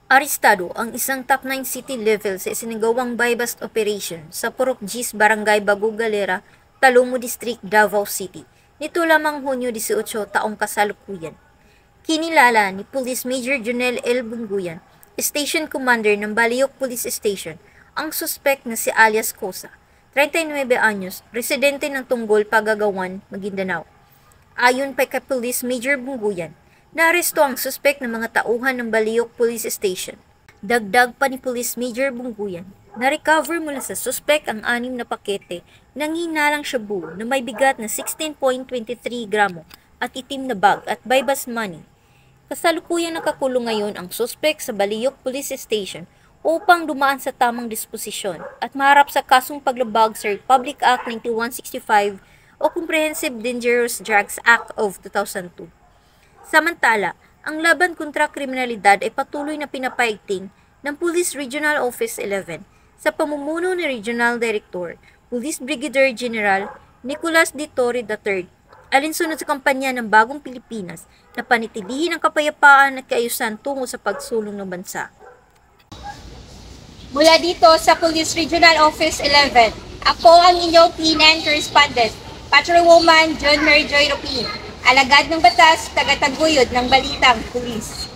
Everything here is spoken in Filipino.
Arestado ang isang top 9 city level sa isinagawang buy-bust operation sa Purok Gis, Barangay Bago Galera, Talomo District, Davao City. Nito lamang Hunyo 18 taong kasalukuyan. Kinilala ni Police Major Junel L. Bunguyan, Station Commander ng Baliok Police Station, ang suspect na si alias Cosa, 39 anyos, residente ng Tunggol, Pagagawan, Maguindanao. Ayon pa kay Police Major Bunguyan, naaresto ang suspect ng mga tauhan ng Baliok Police Station. Dagdag pa ni Police Major Bunguyan, na-recover mula sa suspect ang 6 na pakete ng hinalang shabu na may bigat na 16.23 gramo at itim na bag at buy-bust money. Kasalukuyang nakakulong ngayon ang suspect sa Baliok Police Station upang dumaan sa tamang disposisyon at maharap sa kasong paglabag sa Republic Act 9165 o Comprehensive Dangerous Drugs Act of 2002. Samantala, ang laban kontra kriminalidad ay patuloy na pinapaigting ng Police Regional Office 11 sa pamumuno ni Regional Director, Police Brigadier General Nicolas D. Torre III, alinsunod sa kampanya ng Bagong Pilipinas na panitilihin ang kapayapaan at kaayusan tungo sa pagsulong ng bansa. Mula dito sa Police Regional Office 11, ako ang inyong PNN correspondent, Patrolwoman John Mary Joy Ropin, alagad ng batas, tagataguyod ng balitang pulis.